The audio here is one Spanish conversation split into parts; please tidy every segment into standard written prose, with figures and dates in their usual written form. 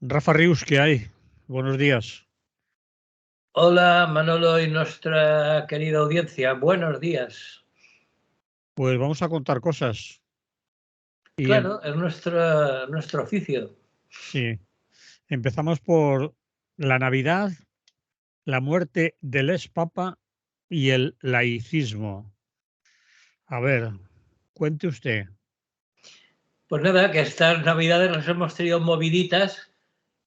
Rafa Rius, ¿qué hay? Buenos días. Hola Manolo y nuestra querida audiencia, buenos días. Pues vamos a contar cosas. Y Claro, es nuestro oficio. sí, empezamos por la Navidad, la muerte del ex Papa y el laicismo. A ver, cuente usted. Pues nada, que estas navidades las hemos tenido moviditas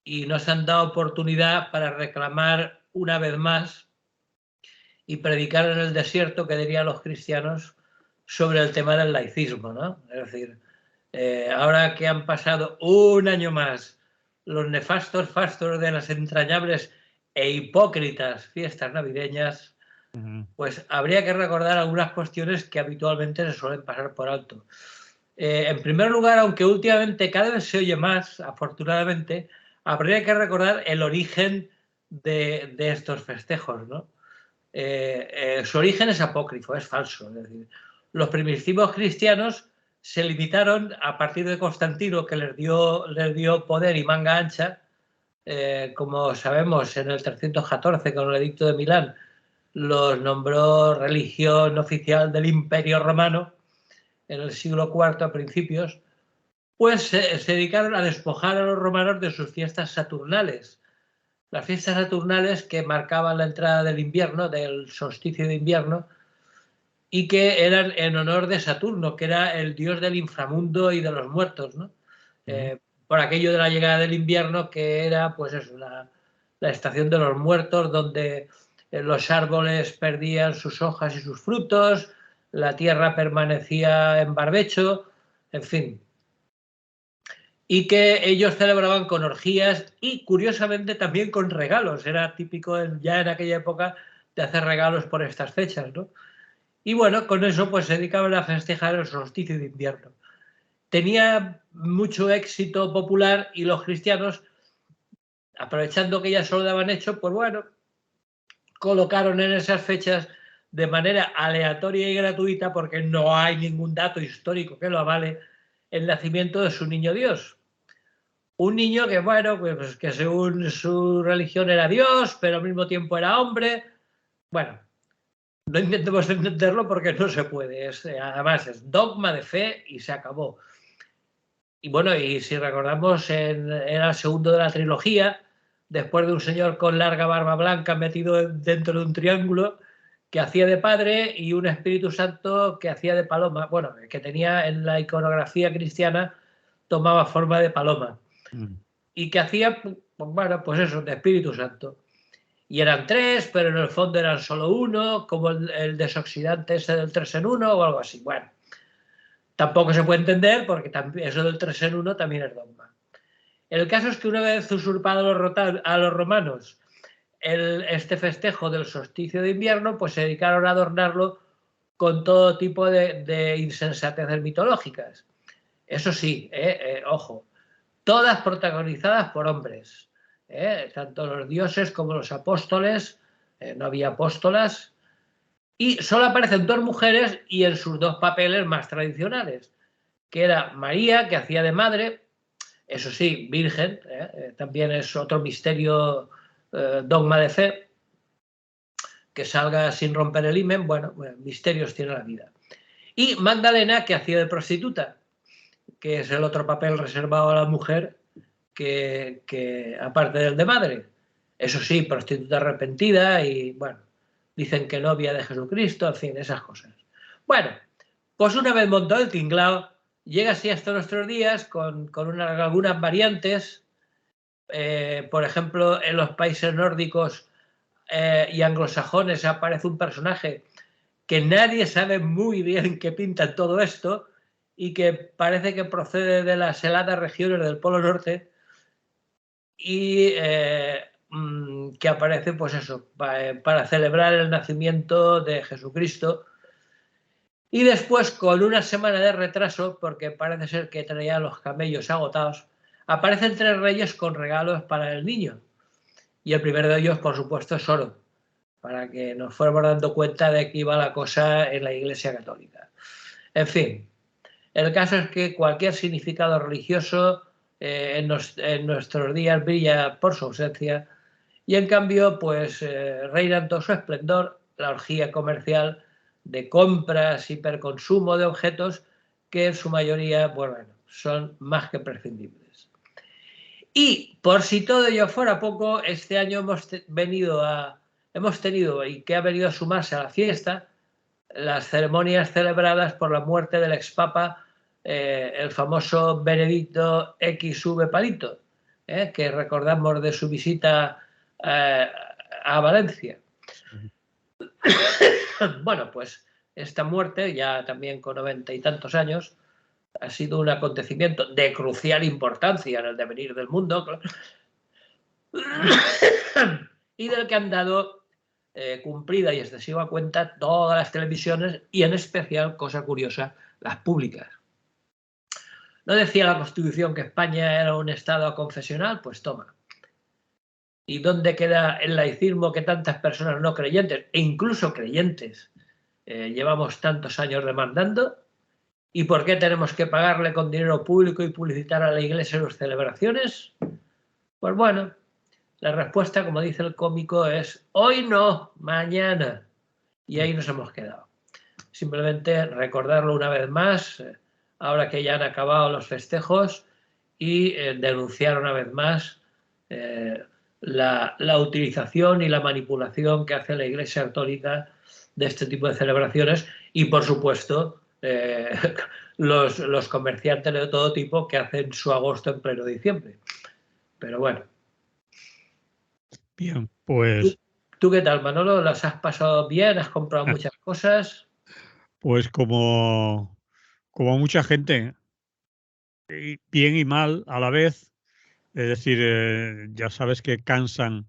y nos han dado oportunidad para reclamar una vez más y predicar en el desierto, que dirían los cristianos, sobre el tema del laicismo, ¿no? Es decir, ahora que han pasado un año más los nefastos fastos de las entrañables e hipócritas fiestas navideñas, pues habría que recordar algunas cuestiones que habitualmente se suelen pasar por alto. En primer lugar, aunque últimamente cada vez se oye más, afortunadamente, habría que recordar el origen de estos festejos, ¿no? Su origen es apócrifo, es falso. Es decir, los primitivos cristianos se limitaron, a partir de Constantino, que les dio poder y manga ancha, como sabemos, en el 314, con el Edicto de Milán, los nombró religión oficial del Imperio Romano en el siglo IV a principios, pues se dedicaron a despojar a los romanos de sus fiestas saturnales. Las fiestas saturnales que marcaban la entrada del invierno, del solsticio de invierno, y que eran en honor de Saturno, que era el dios del inframundo y de los muertos, ¿no? Por aquello de la llegada del invierno, que era pues eso, la estación de los muertos, donde los árboles perdían sus hojas y sus frutos, la tierra permanecía en barbecho, en fin. Y que ellos celebraban con orgías y, curiosamente, también con regalos. Era típico ya en aquella época de hacer regalos por estas fechas, ¿no? Y bueno, con eso pues se dedicaban a festejar el solsticio de invierno. Tenía mucho éxito popular y los cristianos, aprovechando que ya solo daban hecho, pues bueno, colocaron en esas fechas de manera aleatoria y gratuita, porque no hay ningún dato histórico que lo avale, el nacimiento de su niño Dios. Un niño que, bueno, pues que según su religión era Dios, pero al mismo tiempo era hombre. Bueno, no intentemos entenderlo porque no se puede. Además, es dogma de fe y se acabó. Y bueno, y si recordamos, era el segundo de la trilogía, después de un señor con larga barba blanca metido dentro de un triángulo que hacía de padre y un Espíritu Santo que hacía de paloma. Bueno, que tenía en la iconografía cristiana, tomaba forma de paloma. Y que hacía, pues, bueno, pues eso, de Espíritu Santo. Y eran tres, pero en el fondo eran solo uno, como el desoxidante ese del 3 en 1 o algo así. Bueno, tampoco se puede entender porque eso del 3 en 1 también es dogma. El caso es que una vez usurpado a los romanos este festejo del solsticio de invierno, pues se dedicaron a adornarlo con todo tipo de insensateces mitológicas. Eso sí, ojo, todas protagonizadas por hombres, tanto los dioses como los apóstoles, no había apóstolas, y solo aparecen dos mujeres y en sus dos papeles más tradicionales, que era María, que hacía de madre, eso sí, virgen, también es otro misterio, dogma de fe, que salga sin romper el himen, bueno, misterios tiene la vida. Y Magdalena, que hacía de prostituta, que es el otro papel reservado a la mujer, que aparte del de madre. Eso sí, prostituta arrepentida y, bueno, dicen que novia de Jesucristo, en fin, esas cosas. Bueno, pues una vez montado el tinglao, llega así hasta nuestros días con algunas variantes. Por ejemplo, en los países nórdicos y anglosajones aparece un personaje que nadie sabe muy bien qué pinta en todo esto y que parece que procede de las heladas regiones del Polo Norte y que aparece, pues eso, para celebrar el nacimiento de Jesucristo. Y después, con una semana de retraso, porque parece ser que traían los camellos agotados, aparecen tres reyes con regalos para el niño. Y el primero de ellos, por supuesto, es oro, para que nos fuéramos dando cuenta de que iba la cosa en la Iglesia Católica. En fin, el caso es que cualquier significado religioso en nuestros días brilla por su ausencia y en cambio pues reina en todo su esplendor la orgía comercial de compras, hiperconsumo de objetos que en su mayoría, bueno, son más que prescindibles. Y por si todo ello fuera poco, este año hemos tenido y que ha venido a sumarse a la fiesta las ceremonias celebradas por la muerte del expapa, el famoso Benedicto XV Palito, que recordamos de su visita a Valencia. Bueno, pues esta muerte, ya también con 90 y tantos años, ha sido un acontecimiento de crucial importancia en el devenir del mundo y del que han dado cumplida y excesiva cuenta todas las televisiones y en especial, cosa curiosa, las públicas. ¿No decía la Constitución que España era un Estado aconfesional? Pues toma. ¿Y dónde queda el laicismo que tantas personas no creyentes, e incluso creyentes, llevamos tantos años demandando? ¿Y por qué tenemos que pagarle con dinero público y publicitar a la Iglesia sus celebraciones? Pues bueno, la respuesta, como dice el cómico, es hoy no, mañana. Y ahí nos hemos quedado. Simplemente recordarlo una vez más, ahora que ya han acabado los festejos, y denunciar una vez más la utilización y la manipulación que hace la Iglesia Católica de este tipo de celebraciones y, por supuesto, los comerciantes de todo tipo que hacen su agosto en pleno diciembre. Pero bueno. Bien, pues... ¿Tú qué tal, Manolo? ¿Las has pasado bien? ¿Has comprado muchas cosas? Pues como mucha gente, bien y mal a la vez. Es decir, ya sabes que cansan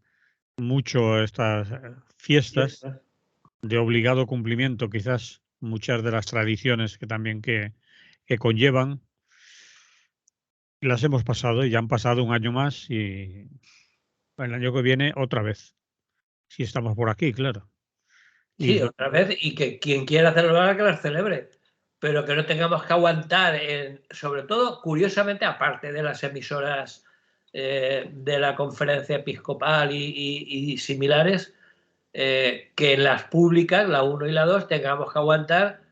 mucho estas fiestas de obligado cumplimiento, quizás muchas de las tradiciones que también que conllevan. Las hemos pasado y ya han pasado un año más y el año que viene otra vez, si estamos por aquí, claro. Sí, otra vez, y que quien quiera celebrar, que las celebre, pero que no tengamos que aguantar, sobre todo, curiosamente, aparte de las emisoras de la conferencia episcopal y similares, que en las públicas, la 1 y la 2, tengamos que aguantar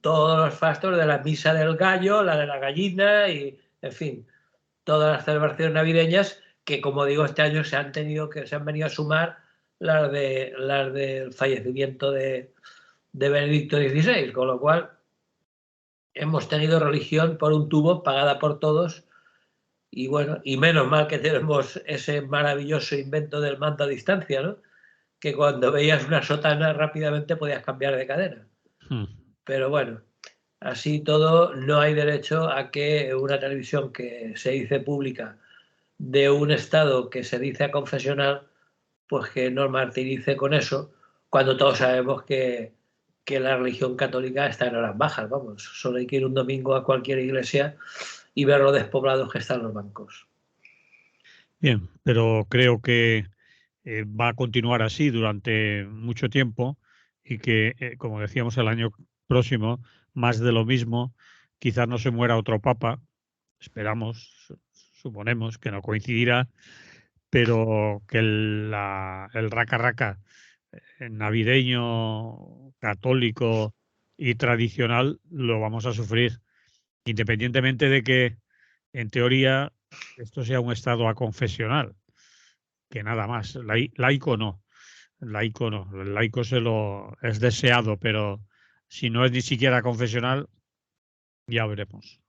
todos los fastos de la misa del gallo, la de la gallina y, en fin, todas las celebraciones navideñas que, como digo, este año se han venido a sumar las del fallecimiento de Benedicto XVI, con lo cual hemos tenido religión por un tubo pagada por todos y bueno, y menos mal que tenemos ese maravilloso invento del mando a distancia, ¿no? Que cuando veías una sotana rápidamente podías cambiar de cadena. Pero bueno, así todo, no hay derecho a que una televisión que se dice pública de un Estado que se dice aconfesional, pues que nos martirice con eso, cuando todos sabemos que la religión católica está en horas bajas, vamos, solo hay que ir un domingo a cualquier iglesia y ver lo despoblados que están los bancos. Bien, pero creo que va a continuar así durante mucho tiempo y que, como decíamos, el año próximo, más de lo mismo, quizás no se muera otro papa, esperamos, suponemos que no coincidirá, pero que el raca-raca navideño, católico y tradicional lo vamos a sufrir, independientemente de que, en teoría, esto sea un estado aconfesional, que nada más, laico no. Laico no, el laico es deseado, pero si no es ni siquiera confesional, ya veremos.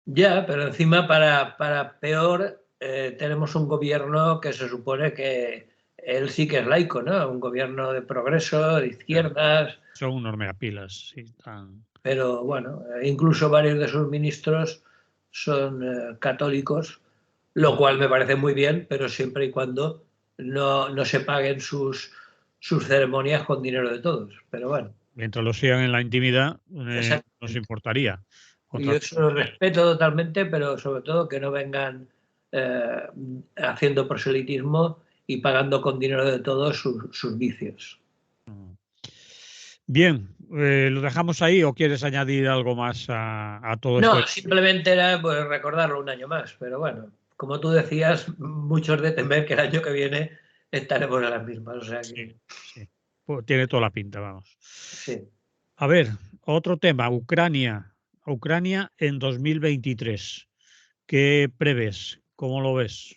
Ya, pero encima para peor tenemos un gobierno que se supone que él sí que es laico, ¿no? Un gobierno de progreso, de izquierdas. Son unos megapilas, sí, Pero bueno, incluso varios de sus ministros son católicos, lo cual me parece muy bien, pero siempre y cuando no se paguen sus ceremonias con dinero de todos. Pero bueno. Mientras lo sigan en la intimidad, nos importaría. Y yo eso lo respeto totalmente, pero sobre todo que no vengan haciendo proselitismo y pagando con dinero de todos sus vicios. Bien, ¿lo dejamos ahí o quieres añadir algo más a todo esto? No, simplemente era pues, recordarlo un año más, pero bueno, como tú decías, muchos de temer que el año que viene estaremos en las mismas, o sea Sí, que sí. Pues tiene toda la pinta, vamos. sí. A ver, otro tema, Ucrania. Ucrania en 2023. ¿Qué prevés? ¿Cómo lo ves?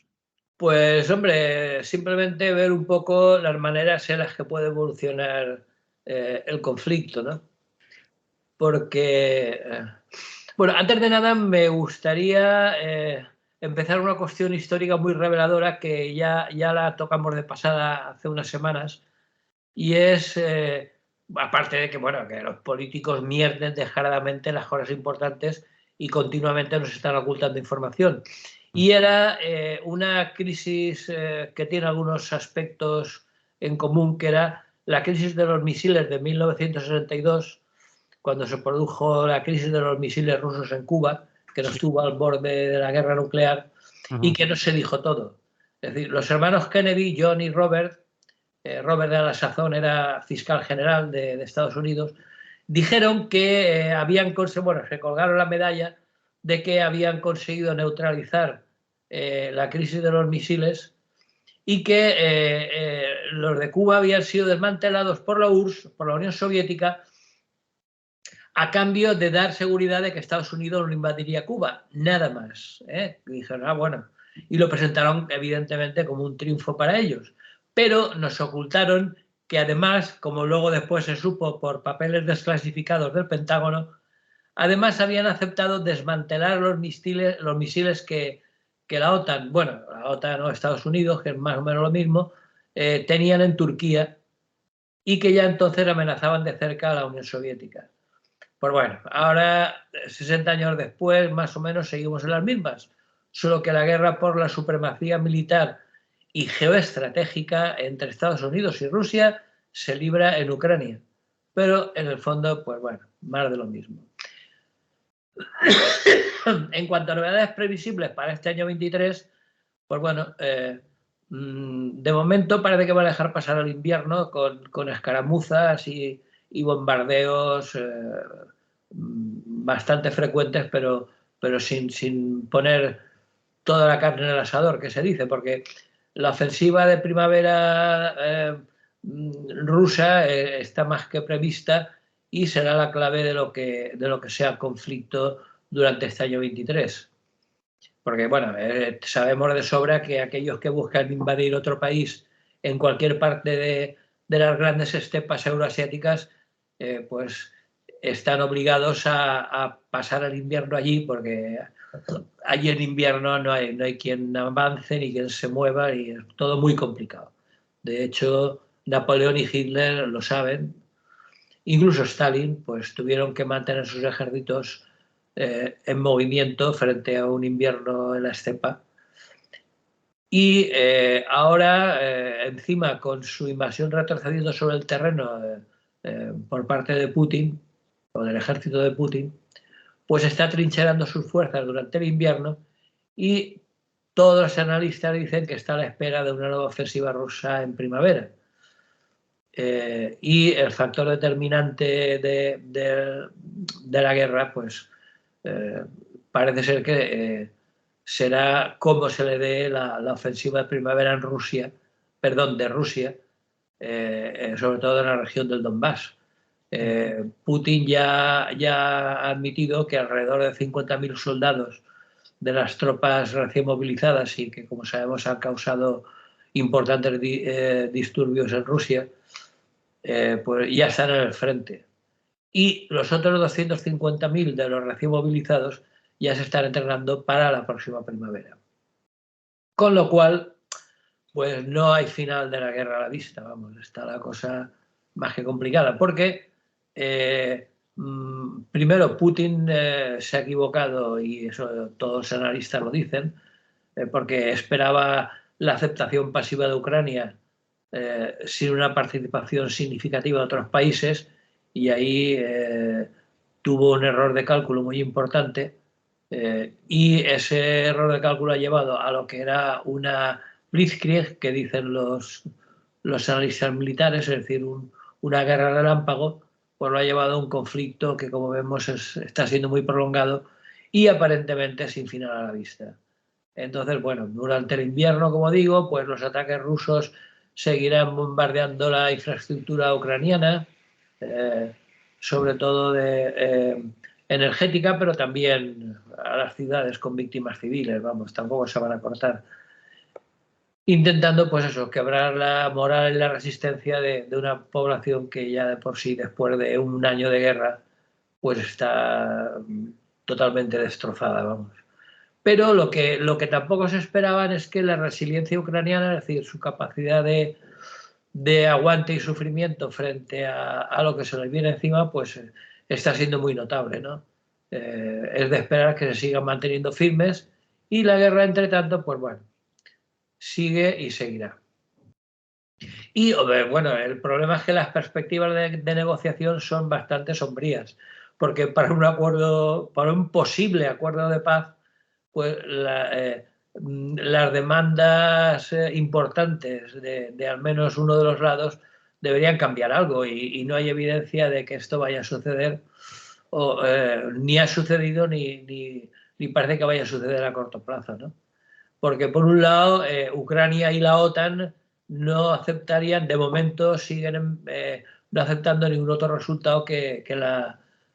Pues hombre, simplemente ver un poco las maneras en las que puede evolucionar el conflicto, ¿no? Porque, bueno, antes de nada me gustaría empezar una cuestión histórica muy reveladora que ya la tocamos de pasada hace unas semanas, y es, aparte de que, bueno, que los políticos mierden descaradamente las cosas importantes y continuamente nos están ocultando información. Y era una crisis que tiene algunos aspectos en común, que era la crisis de los misiles de 1962, cuando se produjo la crisis de los misiles rusos en Cuba, que nos Sí. tuvo al borde de la guerra nuclear y Ajá. que no se dijo todo. Es decir, los hermanos Kennedy, John y Robert, Robert a la sazón era fiscal general de Estados Unidos, dijeron que se colgaron la medalla de que habían conseguido neutralizar la crisis de los misiles y que los de Cuba habían sido desmantelados por la URSS, por la Unión Soviética, a cambio de dar seguridad de que Estados Unidos no invadiría Cuba, nada más. Y dijeron, bueno, y lo presentaron evidentemente como un triunfo para ellos, pero nos ocultaron que además, como luego después se supo por papeles desclasificados del Pentágono, además habían aceptado desmantelar los misiles que la OTAN, bueno, la OTAN o Estados Unidos, que es más o menos lo mismo, tenían en Turquía, y que ya entonces amenazaban de cerca a la Unión Soviética. Pues bueno, ahora, 60 años después, más o menos seguimos en las mismas, solo que la guerra por la supremacía militar y geoestratégica entre Estados Unidos y Rusia se libra en Ucrania. Pero en el fondo, pues bueno, más de lo mismo. En cuanto a novedades previsibles para este año 23, pues bueno, de momento parece que va a dejar pasar el invierno con escaramuzas y bombardeos bastante frecuentes, pero sin poner toda la carne en el asador, que se dice, porque la ofensiva de primavera rusa está más que prevista y será la clave de lo que sea el conflicto durante este año 23. Porque, bueno, sabemos de sobra que aquellos que buscan invadir otro país en cualquier parte de las grandes estepas euroasiáticas, pues están obligados a pasar el invierno allí, porque allí en invierno no hay quien avance ni quien se mueva y es todo muy complicado. De hecho, Napoleón y Hitler lo saben, incluso Stalin, pues tuvieron que mantener sus ejércitos en movimiento frente a un invierno en la estepa. Y ahora, encima, con su invasión retrocediendo sobre el terreno por parte de Putin, o del ejército de Putin, pues está trincherando sus fuerzas durante el invierno, y todos los analistas dicen que está a la espera de una nueva ofensiva rusa en primavera. Y el factor determinante de la guerra, pues parece ser que será cómo se le dé la ofensiva de primavera en Rusia, de Rusia, sobre todo en la región del Donbass. Putin ya ha admitido que alrededor de 50.000 soldados de las tropas recién movilizadas, y que, como sabemos, han causado importantes disturbios en Rusia, pues ya están en el frente. Y los otros 250.000 de los recién movilizados ya se están entrenando para la próxima primavera. Con lo cual, pues no hay final de la guerra a la vista, vamos, está la cosa más que complicada, porque primero Putin se ha equivocado, y eso todos los analistas lo dicen, porque esperaba la aceptación pasiva de Ucrania sin una participación significativa de otros países, y ahí tuvo un error de cálculo muy importante, y ese error de cálculo ha llevado a lo que era una blitzkrieg, que dicen los analistas militares, es decir, una guerra relámpago, pues lo ha llevado a un conflicto que, como vemos, está siendo muy prolongado y aparentemente sin final a la vista. Entonces, bueno, durante el invierno, como digo, pues los ataques rusos seguirán bombardeando la infraestructura ucraniana, sobre todo energética, pero también a las ciudades con víctimas civiles, vamos, tampoco se van a cortar. Intentando, pues eso, quebrar la moral y la resistencia de una población que ya de por sí, después de un año de guerra, pues está totalmente destrozada, vamos. Pero lo que tampoco se esperaban es que la resiliencia ucraniana, es decir, su capacidad de aguante y sufrimiento frente a lo que se les viene encima, pues está siendo muy notable, ¿no? Es de esperar que se sigan manteniendo firmes y la guerra, entre tanto, pues bueno, sigue y seguirá. Y bueno, el problema es que las perspectivas de negociación son bastante sombrías, porque para un acuerdo, para un posible acuerdo de paz, pues las demandas importantes de al menos uno de los lados deberían cambiar algo y no hay evidencia de que esto vaya a suceder, ni ha sucedido ni parece que vaya a suceder a corto plazo, ¿no? Porque por un lado Ucrania y la OTAN no aceptarían, de momento siguen no aceptando ningún otro resultado que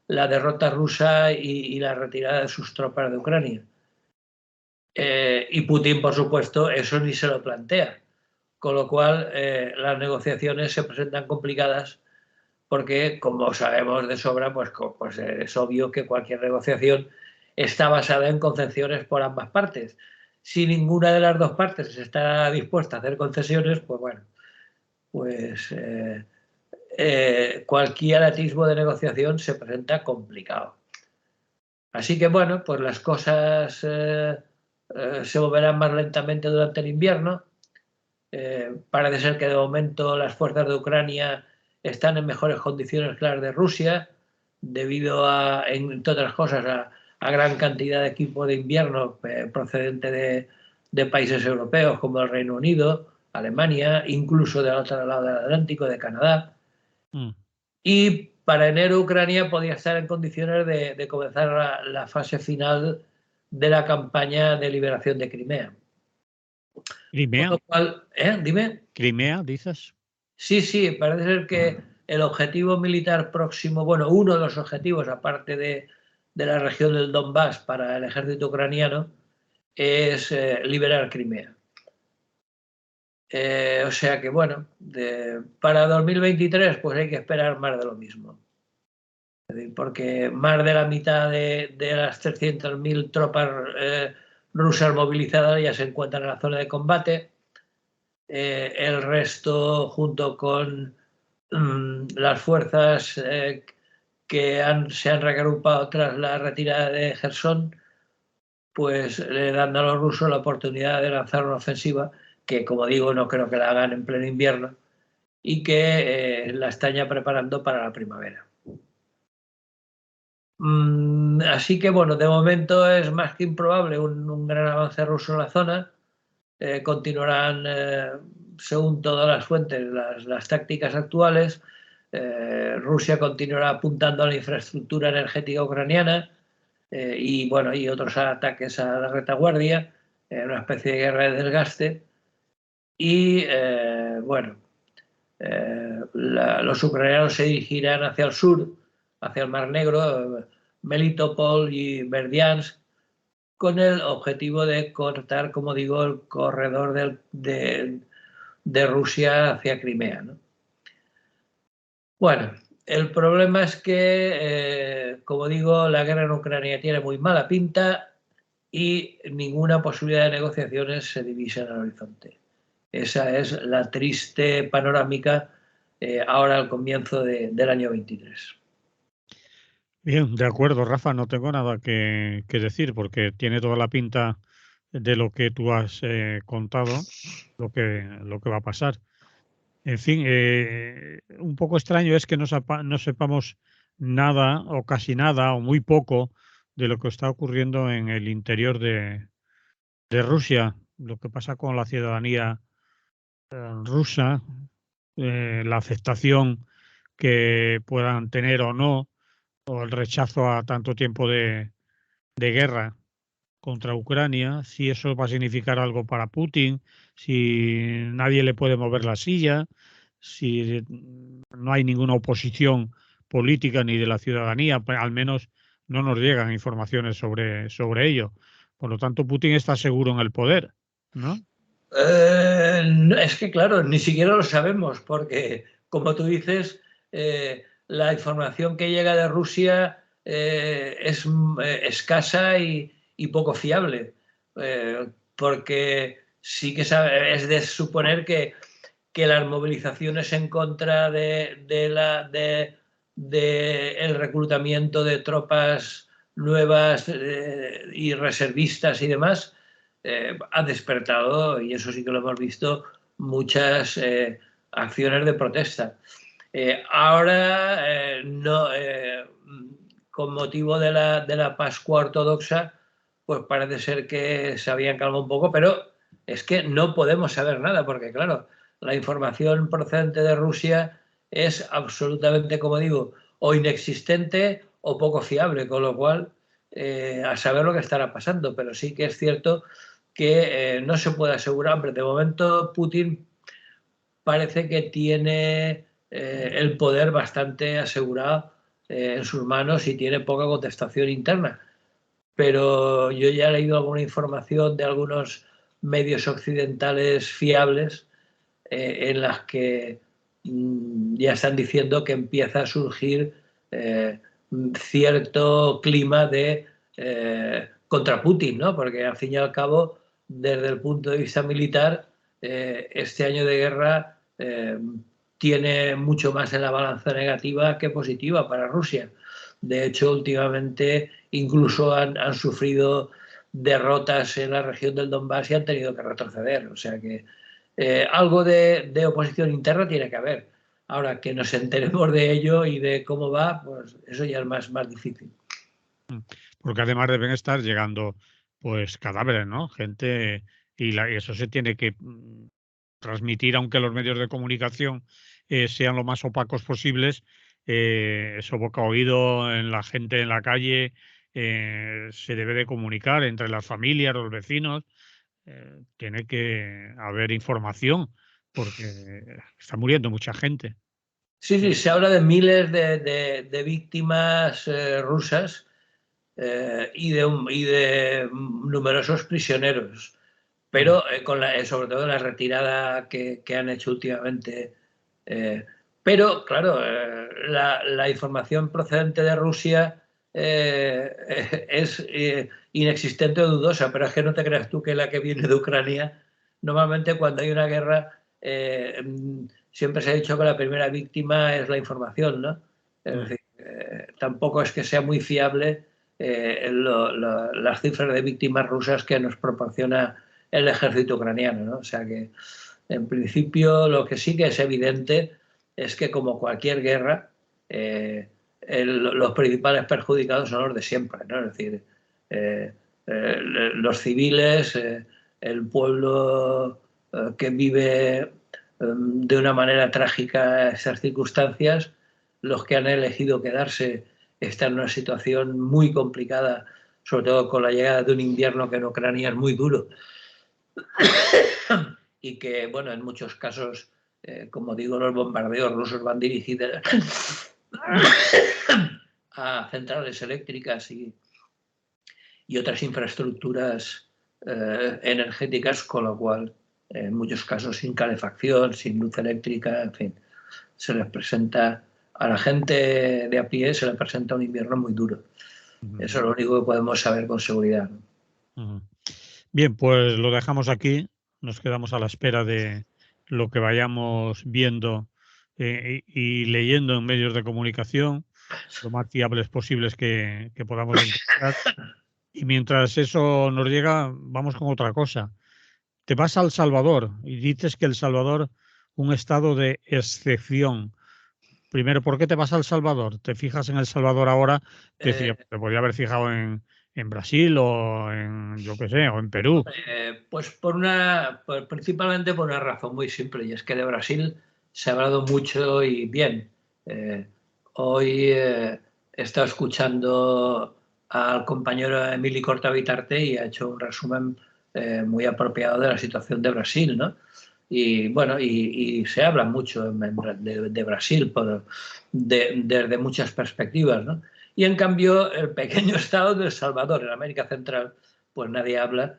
la derrota rusa y la retirada de sus tropas de Ucrania. Y Putin, por supuesto, eso ni se lo plantea. Con lo cual, las negociaciones se presentan complicadas porque, como sabemos de sobra, pues es obvio que cualquier negociación está basada en concesiones por ambas partes. Si ninguna de las dos partes está dispuesta a hacer concesiones, pues bueno, pues cualquier atisbo de negociación se presenta complicado. Así que bueno, pues las cosas se moverán más lentamente durante el invierno. Parece ser que de momento las fuerzas de Ucrania están en mejores condiciones que las de Rusia, debido a, entre otras cosas, a gran cantidad de equipo de invierno procedente de países europeos como el Reino Unido, Alemania, incluso del otro lado del Atlántico, de Canadá. Y para enero Ucrania podía estar en condiciones de comenzar la fase final de la campaña de liberación de Crimea. ¿Crimea? Con lo cual, dime. ¿Crimea, dices? Sí, parece ser que el objetivo militar próximo, bueno, uno de los objetivos, aparte de la región del Donbass para el ejército ucraniano, es liberar Crimea. O sea que, bueno, para 2023 pues hay que esperar más de lo mismo. Es decir, porque más de la mitad de las 300.000 tropas rusas movilizadas ya se encuentran en la zona de combate. El resto, junto con las fuerzas que se han reagrupado tras la retirada de Jersón, pues le dan a los rusos la oportunidad de lanzar una ofensiva que, como digo, no creo que la hagan en pleno invierno y que la están ya preparando para la primavera. Así que, bueno, de momento es más que improbable un gran avance ruso en la zona. Continuarán, según todas las fuentes, las tácticas actuales. Rusia continuará apuntando a la infraestructura energética ucraniana y, bueno, y otros ataques a la retaguardia, una especie de guerra de desgaste. Y, bueno, los ucranianos se dirigirán hacia el sur, hacia el Mar Negro, Melitopol y Berdiansk, con el objetivo de cortar, como digo, el corredor de Rusia hacia Crimea, ¿no? Bueno, el problema es que, como digo, la guerra en Ucrania tiene muy mala pinta y ninguna posibilidad de negociaciones se divisa en el horizonte. Esa es la triste panorámica ahora al comienzo del año 23. Bien, de acuerdo, Rafa, no tengo nada que decir porque tiene toda la pinta de lo que tú has contado, lo que va a pasar. En fin, un poco extraño es que no sepamos nada o casi nada o muy poco de lo que está ocurriendo en el interior de Rusia, lo que pasa con la ciudadanía rusa, la aceptación que puedan tener o no, o el rechazo a tanto tiempo de guerra contra Ucrania, si eso va a significar algo para Putin, si nadie le puede mover la silla, si no hay ninguna oposición política ni de la ciudadanía, al menos no nos llegan informaciones sobre ello. Por lo tanto, Putin está seguro en el poder, ¿no? Es que, claro, ni siquiera lo sabemos, porque, como tú dices, la información que llega de Rusia es escasa y poco fiable, porque sí que es de suponer que las movilizaciones en contra de el reclutamiento de tropas nuevas y reservistas y demás ha despertado, y eso sí que lo hemos visto, muchas acciones de protesta. Ahora, no, con motivo de la Pascua ortodoxa, pues parece ser que se habían calmado un poco, pero es que no podemos saber nada, porque claro, la información procedente de Rusia es absolutamente, como digo, o inexistente o poco fiable, con lo cual a saber lo que estará pasando, pero sí que es cierto que no se puede asegurar. Hombre, de momento Putin parece que tiene el poder bastante asegurado en sus manos y tiene poca contestación interna. Pero yo ya he leído alguna información de algunos medios occidentales fiables en las que ya están diciendo que empieza a surgir cierto clima de contra Putin, ¿no? Porque al fin y al cabo, desde el punto de vista militar, este año de guerra tiene mucho más en la balanza negativa que positiva para Rusia. De hecho, últimamente incluso han sufrido derrotas en la región del Donbass y han tenido que retroceder. O sea que algo de oposición interna tiene que haber. Ahora, que nos enteremos de ello y de cómo va, pues eso ya es más difícil. Porque además deben estar llegando pues cadáveres, ¿no? Gente, y eso se tiene que transmitir, aunque los medios de comunicación sean lo más opacos posibles, eso boca a oído en la gente en la calle, se debe de comunicar entre las familias, los vecinos, tiene que haber información, porque está muriendo mucha gente. Sí, sí, se habla de miles de víctimas rusas y de numerosos prisioneros, pero sobre todo la retirada que han hecho últimamente. Pero, claro, la información procedente de Rusia es inexistente o dudosa, pero es que no te creas tú que la que viene de Ucrania, normalmente cuando hay una guerra, siempre se ha dicho que la primera víctima es la información, ¿no? Es decir, tampoco es que sea muy fiable las cifras de víctimas rusas que nos proporciona el ejército ucraniano, ¿no? O sea que, en principio, lo que sí que es evidente es que, como cualquier guerra, los principales perjudicados son los de siempre, ¿no? Es decir, los civiles, el pueblo que vive de una manera trágica esas circunstancias, los que han elegido quedarse están en una situación muy complicada, sobre todo con la llegada de un invierno que en Ucrania es muy duro y que, bueno, en muchos casos, como digo, los bombardeos rusos van dirigidos a centrales eléctricas y otras infraestructuras energéticas, con lo cual, en muchos casos, sin calefacción, sin luz eléctrica, en fin, se les presenta a la gente de a pie, se les presenta un invierno muy duro. Eso es lo único que podemos saber con seguridad, ¿no? Bien, pues lo dejamos aquí. Nos quedamos a la espera de lo que vayamos viendo y leyendo en medios de comunicación, lo más fiables posibles que podamos encontrar. Y mientras eso nos llega, vamos con otra cosa. Te vas a El Salvador y dices que El Salvador, un estado de excepción. Primero, ¿por qué te vas a El Salvador? ¿Te fijas en El Salvador ahora? Te podría haber fijado en Brasil o en, yo qué sé, o en Perú. Pues principalmente por una razón muy simple, y es que de Brasil se ha hablado mucho y bien, Hoy he estado escuchando al compañero Emili Corta-Bitarte y ha hecho un resumen muy apropiado de la situación de Brasil, ¿no? Y bueno, y se habla mucho de Brasil desde muchas perspectivas, ¿no? Y en cambio, el pequeño estado de El Salvador, en América Central, pues nadie habla.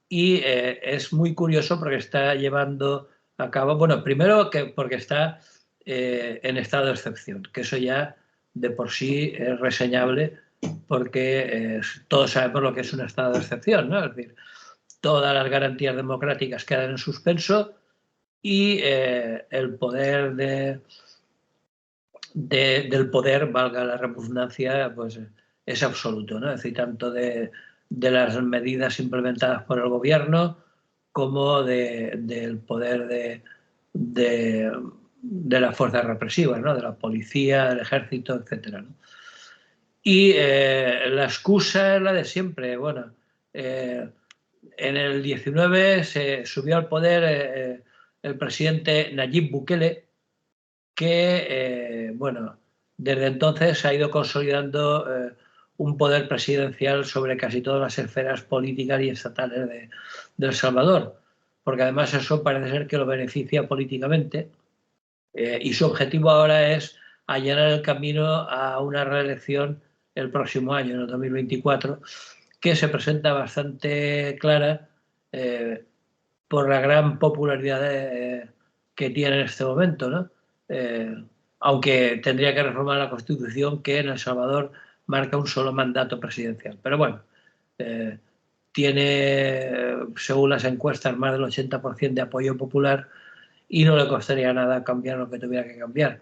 Y es muy curioso porque está llevando a cabo, bueno, primero que porque está en estado de excepción, que eso ya de por sí es reseñable porque todos sabemos lo que es un estado de excepción, ¿no? Es decir, todas las garantías democráticas quedan en suspenso y el poder del poder, valga la redundancia, pues es absoluto, ¿no? Es decir, tanto de las medidas implementadas por el gobierno como del poder de las fuerzas represivas, ¿no? De la policía, del ejército, etcétera, ¿no? Y la excusa es la de siempre. Bueno, en el 19 se subió al poder el presidente Nayib Bukele, que, bueno, desde entonces se ha ido consolidando un poder presidencial sobre casi todas las esferas políticas y estatales de El Salvador, porque además eso parece ser que lo beneficia políticamente y su objetivo ahora es allanar el camino a una reelección el próximo año, en el 2024, que se presenta bastante clara por la gran popularidad que tiene en este momento, ¿no? Aunque tendría que reformar la Constitución, que en El Salvador marca un solo mandato presidencial. Pero bueno, tiene, según las encuestas, más del 80% de apoyo popular y no le costaría nada cambiar lo que tuviera que cambiar.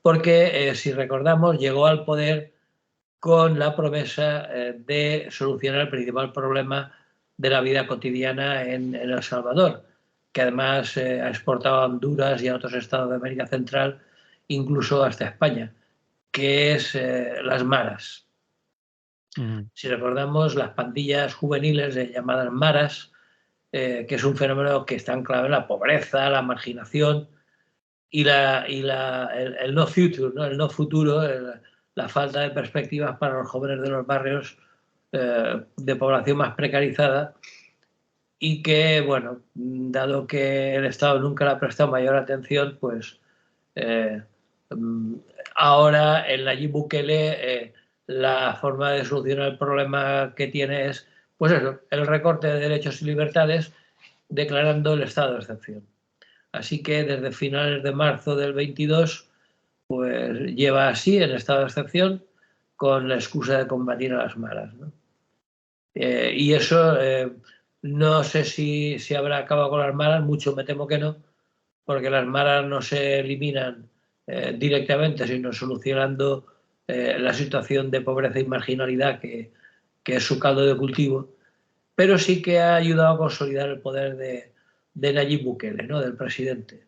Porque, si recordamos, llegó al poder con la promesa de solucionar el principal problema de la vida cotidiana en El Salvador, que además ha exportado a Honduras y a otros estados de América Central, incluso hasta España, que es las maras. Si recordamos, las pandillas juveniles llamadas maras, que es un fenómeno que está anclado en la pobreza, la marginación y el no future, ¿no? El no futuro, la falta de perspectivas para los jóvenes de los barrios de población más precarizada y que, bueno, dado que el Estado nunca le ha prestado mayor atención, pues eh, ahora en Nayib Bukele la forma de solucionar el problema que tiene es, pues eso, el recorte de derechos y libertades declarando el estado de excepción. Así que desde finales de marzo del 22, pues lleva así en estado de excepción con la excusa de combatir a las maras, ¿no? Y eso no sé si habrá acabado con las maras, mucho me temo que no, porque las maras no se eliminan directamente, sino solucionando la situación de pobreza y marginalidad que es su caldo de cultivo, pero sí que ha ayudado a consolidar el poder de Nayib Bukele, ¿no? Del presidente.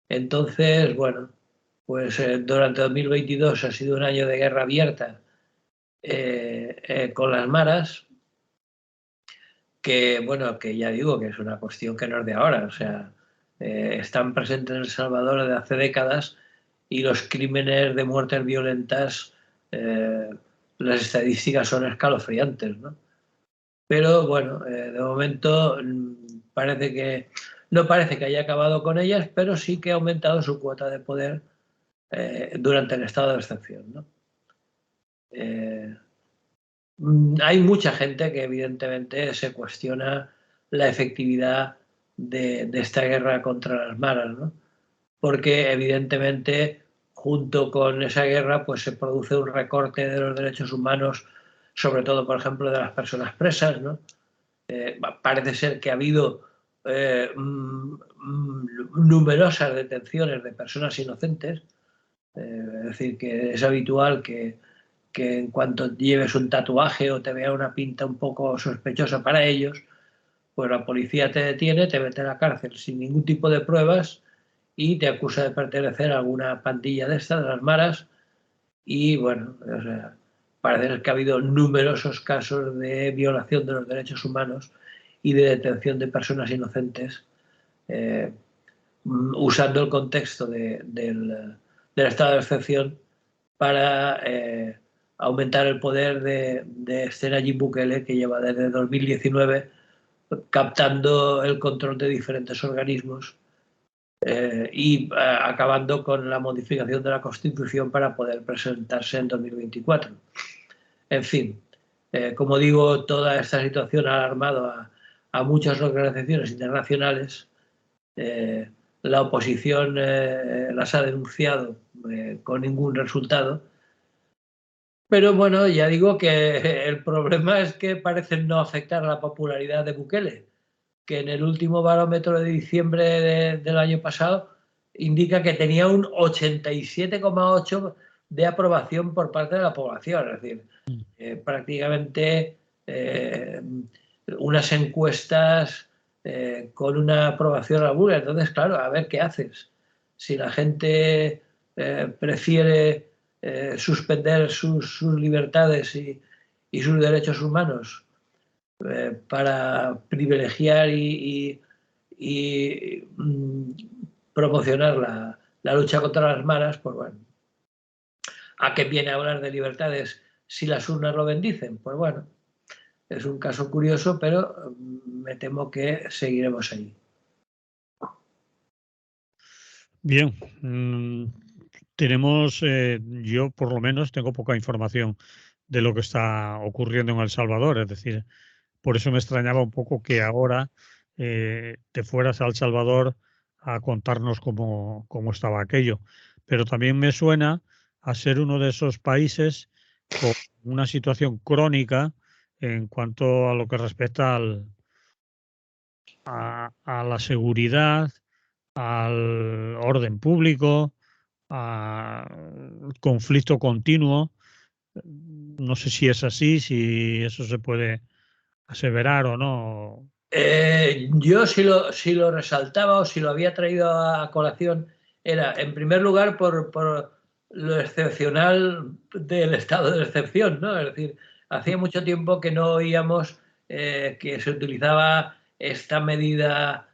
Entonces, bueno, pues durante 2022 ha sido un año de guerra abierta con las maras, que, bueno, que ya digo que es una cuestión que no es de ahora, o sea, están presentes en El Salvador desde hace décadas y los crímenes de muertes violentas, las estadísticas son escalofriantes, ¿no? Pero bueno, de momento no parece que haya acabado con ellas, pero sí que ha aumentado su cuota de poder durante el estado de excepción, ¿no? Hay mucha gente que evidentemente se cuestiona la efectividad de esta guerra contra las maras, ¿no? Porque evidentemente junto con esa guerra pues se produce un recorte de los derechos humanos, sobre todo, por ejemplo, de las personas presas, ¿no? Parece ser que ha habido numerosas detenciones de personas inocentes, es decir, que es habitual que en cuanto lleves un tatuaje o te vea una pinta un poco sospechosa para ellos, pues la policía te detiene, te mete a la cárcel sin ningún tipo de pruebas y te acusa de pertenecer a alguna pandilla de estas, de las maras, y bueno, o sea, parece que ha habido numerosos casos de violación de los derechos humanos y de detención de personas inocentes, eh, usando el contexto del estado de excepción para aumentar el poder de este Nayib Bukele, que lleva desde 2019 captando el control de diferentes organismos y acabando con la modificación de la Constitución para poder presentarse en 2024. En fin, como digo, toda esta situación ha alarmado a muchas organizaciones internacionales. La oposición las ha denunciado con ningún resultado. Pero bueno, ya digo que el problema es que parecen no afectar a la popularidad de Bukele, que en el último barómetro de diciembre del año pasado indica que tenía un 87,8% de aprobación por parte de la población. Es decir, prácticamente unas encuestas con una aprobación alguna. Entonces, claro, a ver qué haces. Si la gente prefiere suspender sus libertades y sus derechos humanos para privilegiar y promocionar la lucha contra las maras, pues bueno, ¿a qué viene a hablar de libertades si las urnas lo bendicen? Pues bueno, es un caso curioso, pero me temo que seguiremos ahí. Bien, tenemos, yo por lo menos tengo poca información de lo que está ocurriendo en El Salvador, es decir, por eso me extrañaba un poco que ahora te fueras a El Salvador a contarnos cómo estaba aquello. Pero también me suena a ser uno de esos países con una situación crónica en cuanto a lo que respecta a la seguridad, al orden público, al conflicto continuo. No sé si es así, si eso se puede aseverar o no. Yo si lo resaltaba o si lo había traído a colación era, en primer lugar, por lo excepcional del estado de excepción, ¿no? Es decir, hacía mucho tiempo que no oíamos que se utilizaba esta medida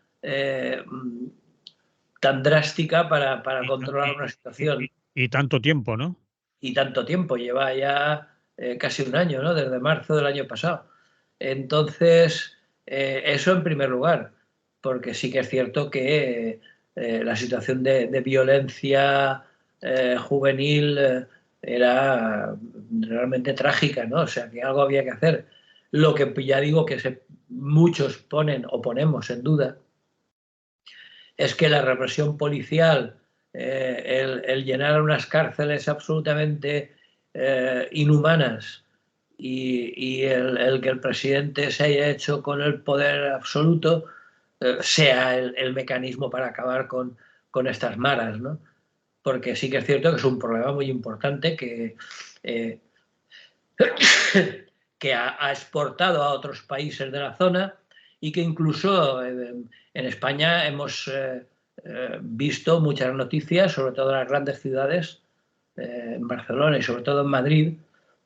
tan drástica para controlar una situación. Y tanto tiempo, ¿no? Y tanto tiempo, lleva ya casi un año, ¿no? Desde marzo del año pasado. Entonces, eso en primer lugar, porque sí que es cierto que la situación de violencia juvenil era realmente trágica, ¿no? O sea, que algo había que hacer. Lo que ya digo que muchos ponen o ponemos en duda es que la represión policial, el llenar unas cárceles absolutamente inhumanas y el que el presidente se haya hecho con el poder absoluto sea el mecanismo para acabar con estas maras, ¿no? Porque sí que es cierto que es un problema muy importante que ha exportado a otros países de la zona y que incluso en España hemos visto muchas noticias, sobre todo en las grandes ciudades, en Barcelona y sobre todo en Madrid,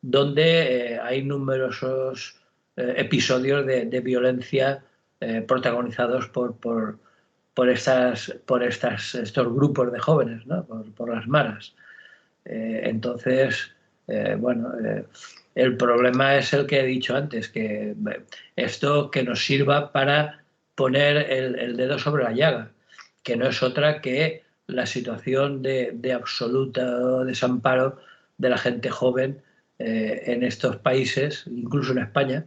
donde hay numerosos episodios de violencia protagonizados por estos grupos de jóvenes, ¿no? por las maras. Entonces, bueno, el problema es el que he dicho antes, que esto que nos sirva para poner el dedo sobre la llaga, que no es otra que la situación de absoluto desamparo de la gente joven en estos países, incluso en España,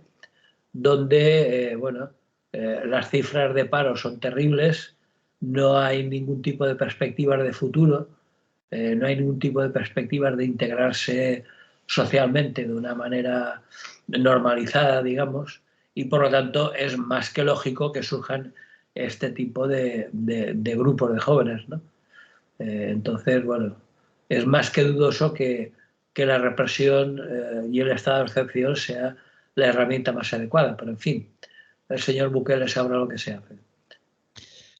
donde, bueno, las cifras de paro son terribles, no hay ningún tipo de perspectivas de futuro, no hay ningún tipo de perspectivas de integrarse socialmente de una manera normalizada, digamos, y por lo tanto es más que lógico que surjan este tipo de grupos de jóvenes, ¿no? Entonces, bueno, es más que dudoso que la represión y el estado de excepción sea la herramienta más adecuada, pero en fin, el señor Bukele sabrá lo que se hace.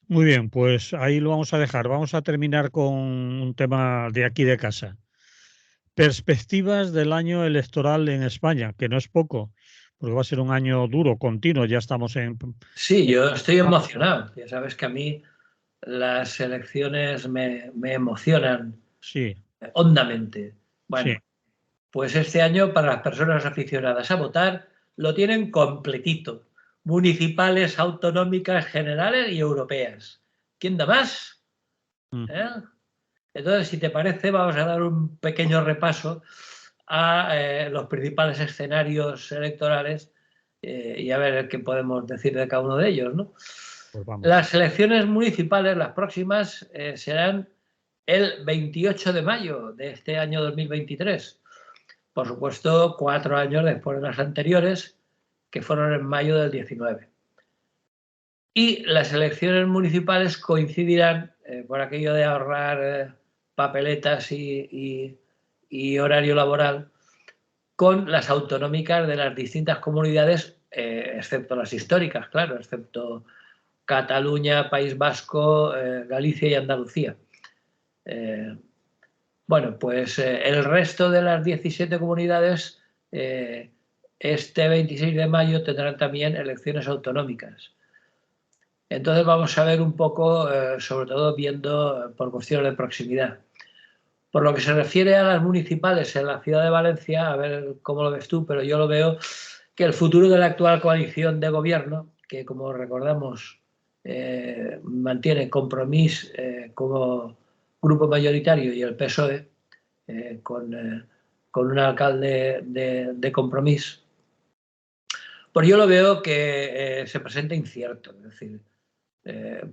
Muy bien, pues ahí lo vamos a dejar. Vamos a terminar con un tema de aquí de casa. Perspectivas del año electoral en España, que no es poco, porque va a ser un año duro, continuo. Ya estamos en... Sí, yo estoy emocionado. Ya sabes que a mí las elecciones me emocionan Sí, hondamente. sí. Bueno, pues este año para las personas aficionadas a votar lo tienen completito. Municipales, autonómicas, generales y europeas. ¿Quién da más? Mm. ¿Eh? Entonces, si te parece, vamos a dar un pequeño repaso a los principales escenarios electorales y a ver qué podemos decir de cada uno de ellos, ¿no? Pues vamos. Las elecciones municipales, las próximas, serán el 28 de mayo de este año 2023. Por supuesto, 4 años después de las anteriores, que fueron en mayo del 19. Y las elecciones municipales coincidirán, por aquello de ahorrar papeletas y horario laboral, con las autonómicas de las distintas comunidades, excepto las históricas, claro, excepto Cataluña, País Vasco, Galicia y Andalucía. Bueno, pues el resto de las 17 comunidades este 26 de mayo tendrán también elecciones autonómicas. Entonces vamos a ver un poco, sobre todo viendo por cuestiones de proximidad. Por lo que se refiere a las municipales en la ciudad de Valencia, a ver cómo lo ves tú, pero yo lo veo que el futuro de la actual coalición de gobierno, que como recordamos mantiene Compromís como grupo mayoritario y el PSOE con un alcalde de Compromís, pues yo lo veo que se presenta incierto, es decir,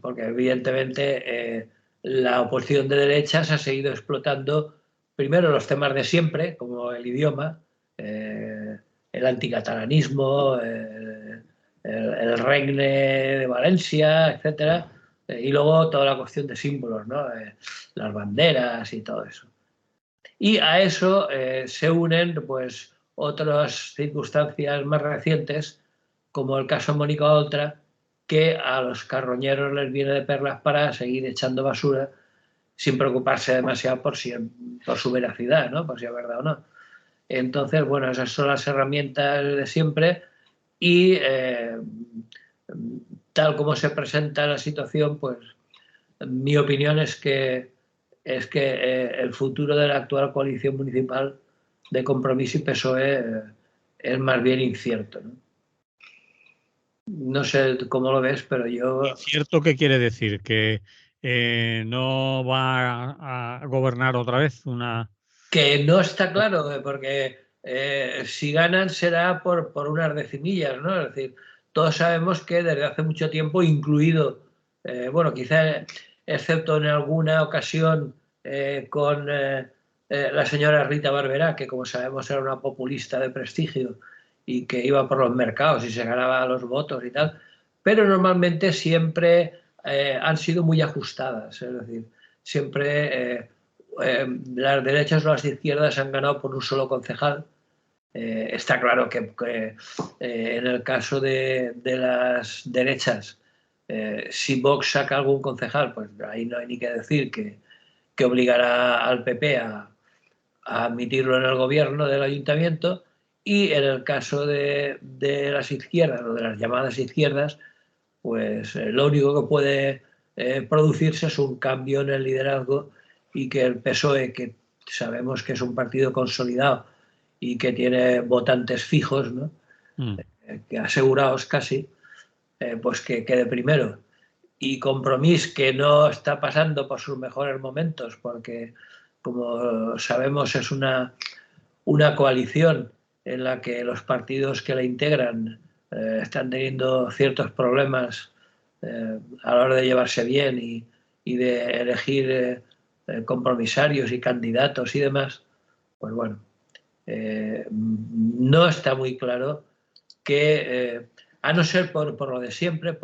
porque evidentemente la oposición de derechas ha seguido explotando primero los temas de siempre, como el idioma, el anticatalanismo, el regne de Valencia, etcétera, y luego toda la cuestión de símbolos, ¿no? Las banderas y todo eso. Y a eso se unen pues, otras circunstancias más recientes, como el caso Mónica Oltra, que a los carroñeros les viene de perlas para seguir echando basura sin preocuparse demasiado por su veracidad, ¿no? Por si es verdad o no. Entonces, bueno, esas son las herramientas de siempre y tal como se presenta la situación, pues mi opinión es que el futuro de la actual coalición municipal de Compromís y PSOE es más bien incierto, ¿no? No sé cómo lo ves, pero yo... ¿Incierto qué quiere decir? ¿Que no va a gobernar otra vez una...? Que no está claro, porque si ganan será por unas decimillas, ¿no? Es decir, todos sabemos que desde hace mucho tiempo, incluido, bueno, quizá excepto en alguna ocasión con la señora Rita Barberá, que como sabemos era una populista de prestigio y que iba por los mercados y se ganaba los votos y tal, pero normalmente siempre han sido muy ajustadas, es decir, siempre las derechas o las izquierdas han ganado por un solo concejal. Está claro que en el caso de las derechas, si Vox saca algún concejal, pues ahí no hay ni que decir que obligará al PP a admitirlo en el gobierno del ayuntamiento, y en el caso de las izquierdas o de las llamadas izquierdas, pues lo único que puede producirse es un cambio en el liderazgo y que el PSOE, que sabemos que es un partido consolidado y que tiene votantes fijos, ¿no? Que asegurados casi, pues que quede primero. Y Compromís, que no está pasando por sus mejores momentos, porque como sabemos es una coalición en la que los partidos que la integran están teniendo ciertos problemas a la hora de llevarse bien y de elegir compromisarios y candidatos y demás, pues bueno, no está muy claro que, a no ser por lo de siempre,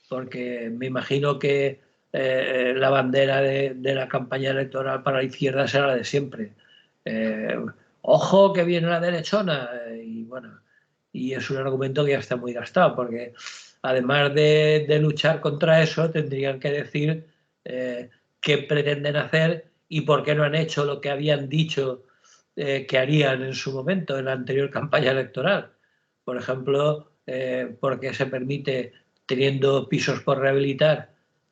porque me imagino que la bandera de la campaña electoral para la izquierda será la de siempre. Eh, Ojo que viene la derechona, y bueno, y es un argumento que ya está muy gastado, porque además de luchar contra eso, tendrían que decir qué pretenden hacer y por qué no han hecho lo que habían dicho que harían en su momento, en la anterior campaña electoral. Por ejemplo, porque se permite, teniendo pisos por rehabilitar,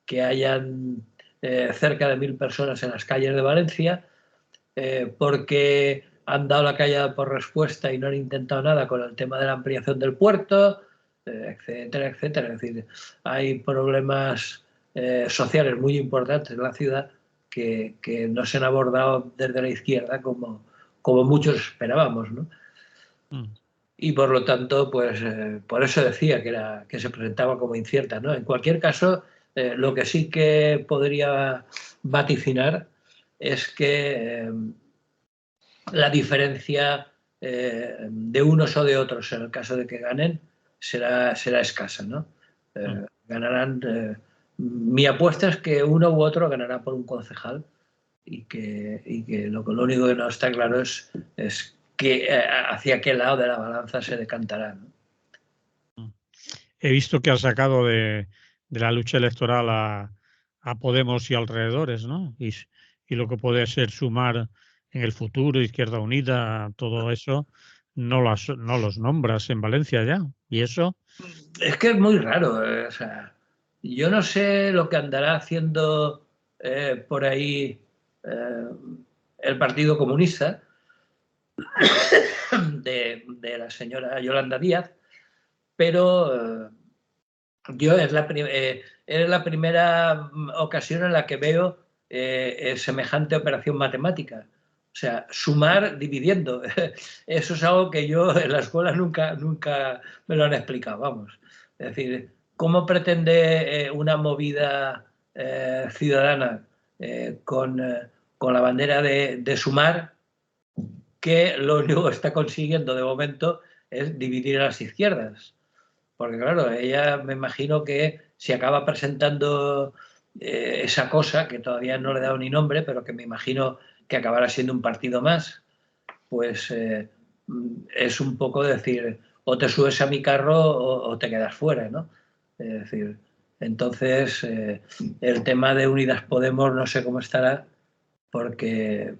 que hayan cerca de 1000 personas en las calles de Valencia, porque han dado la callada por respuesta y no han intentado nada con el tema de la ampliación del puerto, etcétera, etcétera. Es decir, hay problemas sociales muy importantes en la ciudad que no se han abordado desde la izquierda como muchos esperábamos, ¿no? Y por lo tanto, pues por eso decía que se presentaba como incierta, ¿no? En cualquier caso, lo que sí que podría vaticinar es que la diferencia de unos o de otros, en el caso de que ganen, será escasa, ¿no? Ganarán. Mi apuesta es que uno u otro ganará por un concejal y que lo único que no está claro es que hacia qué lado de la balanza se decantará, ¿no? He visto que ha sacado de la lucha electoral a Podemos y alrededores, ¿no? Y lo que puede ser Sumar en el futuro, Izquierda Unida, todo eso, no los nombras en Valencia ya. ¿Y eso? Es que es muy raro. O sea, yo no sé lo que andará haciendo por ahí el Partido Comunista de la señora Yolanda Díaz, pero yo es la primera ocasión en la que veo semejante operación matemática. O sea, sumar dividiendo. Eso es algo que yo en la escuela nunca me lo han explicado, vamos. Es decir, ¿cómo pretende una movida ciudadana con la bandera de sumar, que lo único que está consiguiendo de momento es dividir a las izquierdas? Porque claro, ella me imagino que si acaba presentando esa cosa, que todavía no le he dado ni nombre, pero que me imagino que acabará siendo un partido más, pues es un poco decir, o te subes a mi carro o te quedas fuera, ¿no? Es decir, entonces el tema de Unidas Podemos no sé cómo estará, porque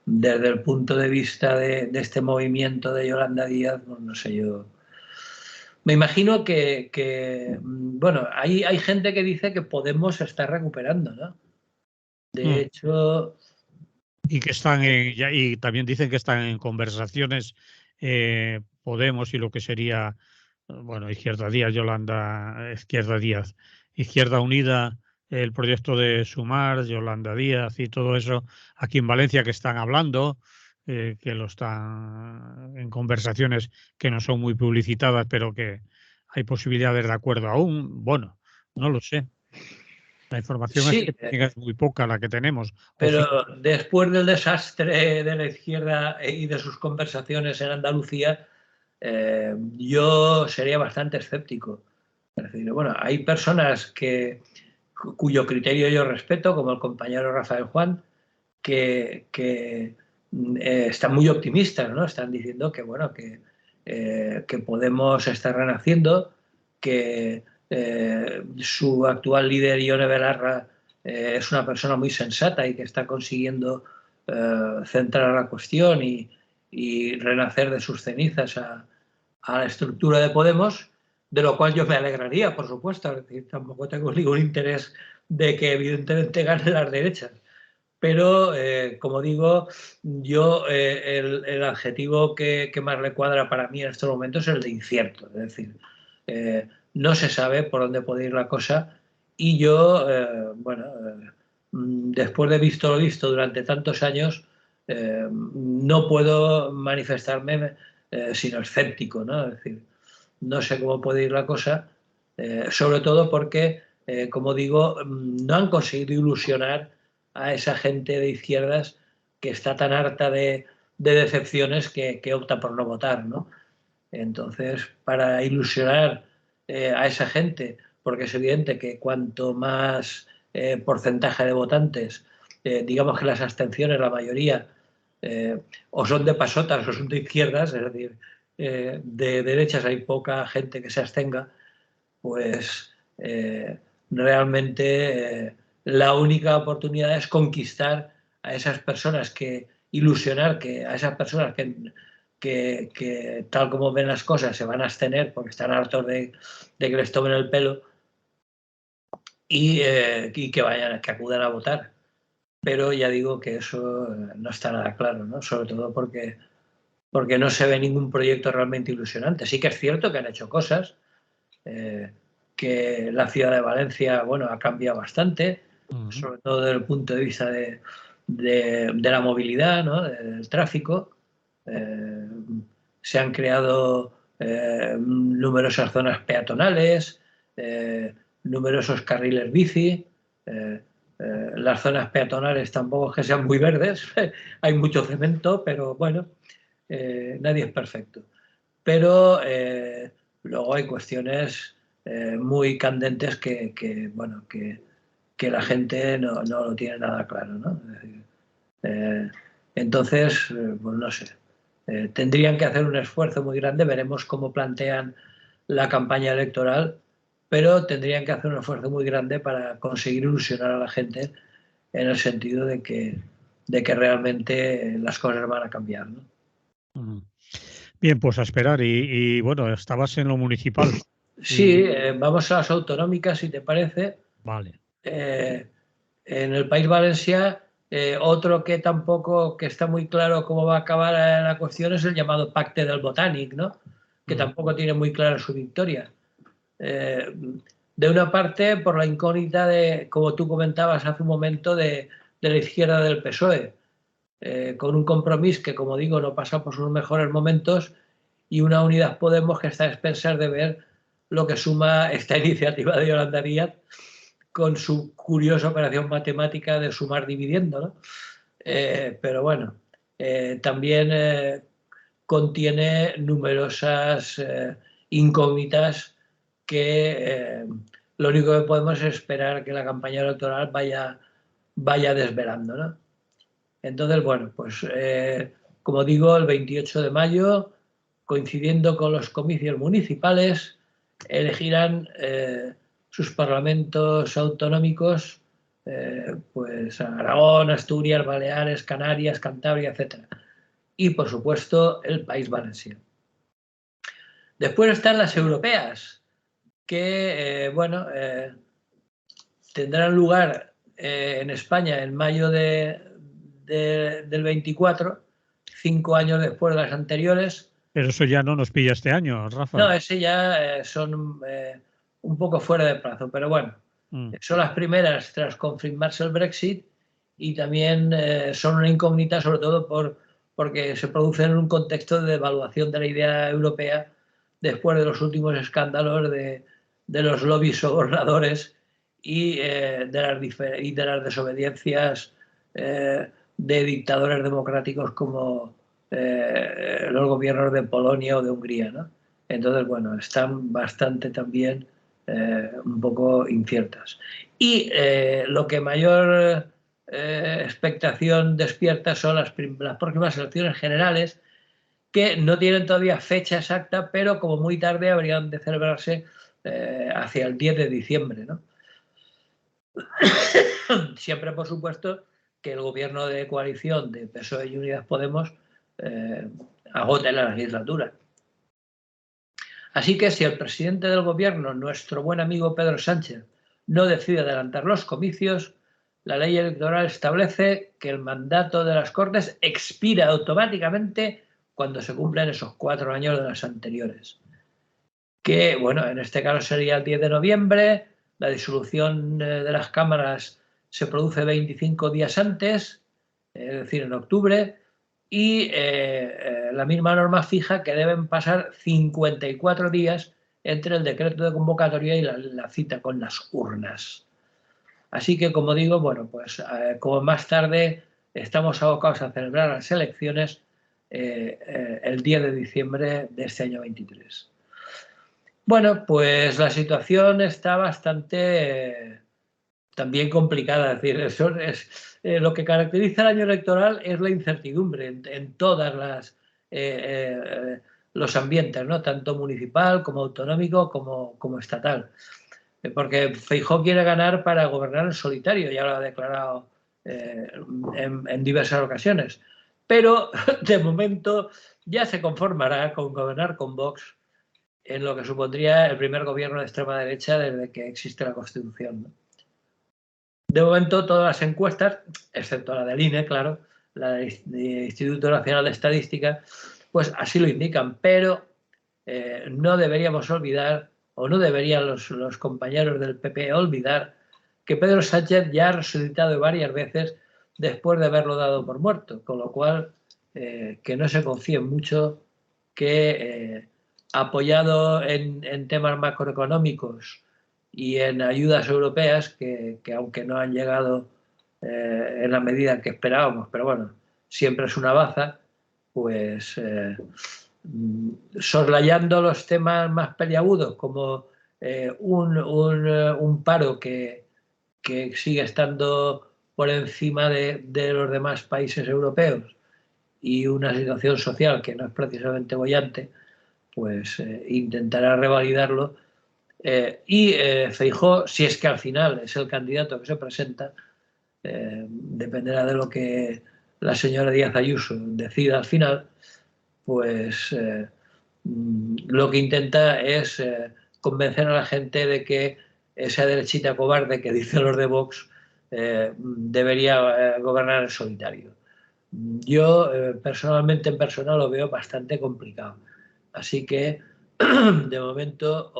desde el punto de vista de este movimiento de Yolanda Díaz, pues no sé yo. Me imagino bueno, hay gente que dice que Podemos se está recuperando, ¿no? De hecho... Y que están y también dicen que están en conversaciones Podemos y lo que sería, bueno, Izquierda Díaz, Izquierda Unida, el proyecto de Sumar, Yolanda Díaz y todo eso, aquí en Valencia que están hablando, que lo están en conversaciones que no son muy publicitadas, pero que hay posibilidades de acuerdo aún. Bueno, no lo sé. La información Sí, es muy poca la que tenemos. pero después del desastre de la izquierda y de sus conversaciones en Andalucía, yo sería bastante escéptico. Es decir, bueno, hay personas cuyo criterio yo respeto, como el compañero Rafael Juan, que están muy optimistas, ¿no? Están diciendo que, bueno, que Podemos estar renaciendo, que su actual líder, Ione Belarra, es una persona muy sensata y que está consiguiendo centrar la cuestión y renacer de sus cenizas a la estructura de Podemos, de lo cual yo me alegraría, por supuesto. Es decir, tampoco tengo ningún interés de que evidentemente ganen las derechas. Pero, como digo, yo el adjetivo que más le cuadra para mí en estos momentos es el de incierto. Es decir, no se sabe por dónde puede ir la cosa y yo, bueno, después de visto lo visto durante tantos años, no puedo manifestarme sino escéptico, ¿no? Es decir, no sé cómo puede ir la cosa, sobre todo porque, como digo, no han conseguido ilusionar a esa gente de izquierdas que está tan harta de decepciones que opta por no votar, ¿no? Entonces, para ilusionar a esa gente, porque es evidente que cuanto más porcentaje de votantes, digamos que las abstenciones, la mayoría, o son de pasotas o son de izquierdas, es decir, de derechas hay poca gente que se abstenga, pues realmente la única oportunidad es conquistar a esas personas, ilusionar a esas personas que tal como ven las cosas se van a abstener porque están hartos de que les tomen el pelo, y que acudan a votar. Pero ya digo que eso no está nada claro, ¿no? Sobre todo porque no se ve ningún proyecto realmente ilusionante. Sí que es cierto que han hecho cosas, que la ciudad de Valencia, bueno, ha cambiado bastante, sobre todo desde el punto de vista de la movilidad, ¿no? Del tráfico. Se han creado numerosas zonas peatonales, numerosos carriles bici. Las zonas peatonales tampoco es que sean muy verdes, hay mucho cemento, pero bueno, nadie es perfecto. Pero luego hay cuestiones muy candentes que la gente no lo tiene nada claro, ¿no? Es decir, entonces, pues no sé, tendrían que hacer un esfuerzo muy grande, veremos cómo plantean la campaña electoral, pero tendrían que hacer un esfuerzo muy grande para conseguir ilusionar a la gente en el sentido de que realmente las cosas van a cambiar, ¿no? Bien, pues a esperar. Y bueno, estabas en lo municipal. Sí, vamos a las autonómicas, si te parece. Vale. En el País Valencià, otro que tampoco que está muy claro cómo va a acabar la cuestión es el llamado Pacte del Botànic, ¿no? Que tampoco tiene muy clara su victoria. De una parte, por la incógnita de, como tú comentabas hace un momento, de la izquierda del PSOE, con un Compromís que, como digo, no pasa por sus mejores momentos, y una Unidas Podemos que está a expensas de ver lo que suma esta iniciativa de Yolanda Díaz con su curiosa operación matemática de sumar dividiendo, ¿no? Pero bueno, también contiene numerosas incógnitas que lo único que podemos es esperar que la campaña electoral vaya desvelando, ¿no? Entonces, bueno, pues como digo, el 28 de mayo, coincidiendo con los comicios municipales, elegirán sus parlamentos autonómicos, pues Aragón, Asturias, Baleares, Canarias, Cantabria, etc. Y, por supuesto, el País Valenciano. Después están las europeas, que, tendrán lugar en España en mayo del 24, 5 años después de las anteriores. Pero eso ya no nos pilla este año, Rafa. No, ese ya son un poco fuera de plazo, pero bueno, son las primeras tras confirmarse el Brexit y también son una incógnita, sobre todo porque se producen en un contexto de devaluación de la idea europea después de los últimos escándalos de los lobbies sobornadores y de las desobediencias de dictadores democráticos como los gobiernos de Polonia o de Hungría, ¿no? Entonces, bueno, están bastante también un poco inciertas. Y lo que mayor expectación despierta son las próximas elecciones generales, que no tienen todavía fecha exacta, pero como muy tarde habrían de celebrarse hacia el 10 de diciembre, ¿no? Siempre, por supuesto, que el gobierno de coalición de PSOE y Unidas Podemos agote la legislatura. Así que si el presidente del gobierno, nuestro buen amigo Pedro Sánchez, no decide adelantar los comicios, la ley electoral establece que el mandato de las Cortes expira automáticamente cuando se cumplen esos 4 años de las anteriores. Que, bueno, en este caso sería el 10 de noviembre, la disolución de las cámaras se produce 25 días antes, es decir, en octubre, y la misma norma fija que deben pasar 54 días entre el decreto de convocatoria y la cita con las urnas. Así que, como digo, bueno, pues como más tarde estamos abocados a celebrar las elecciones el 10 de diciembre de este año 23. Bueno, pues la situación está bastante también complicada. Es decir, eso es, lo que caracteriza el año electoral es la incertidumbre en todas los ambientes, ¿no? Tanto municipal como autonómico como estatal. Porque Feijóo quiere ganar para gobernar en solitario, ya lo ha declarado en diversas ocasiones. Pero de momento ya se conformará con gobernar con Vox, en lo que supondría el primer gobierno de extrema derecha desde que existe la Constitución, ¿no? De momento, todas las encuestas, excepto la del INE, claro, la del Instituto Nacional de Estadística, pues así lo indican, pero no deberíamos olvidar, o no deberían los compañeros del PP olvidar, que Pedro Sánchez ya ha resucitado varias veces después de haberlo dado por muerto, con lo cual que no se confíen mucho que apoyado en temas macroeconómicos y en ayudas europeas que aunque no han llegado en la medida que esperábamos, pero bueno, siempre es una baza, pues soslayando los temas más peliagudos como un paro que sigue estando por encima de los demás países europeos y una situación social que no es precisamente boyante, pues intentará revalidarlo. Feijóo, si es que al final es el candidato que se presenta, dependerá de lo que la señora Díaz Ayuso decida al final, pues lo que intenta es convencer a la gente de que esa derechita cobarde que dicen los de Vox debería gobernar en solitario. Yo personalmente en persona lo veo bastante complicado. Así que de momento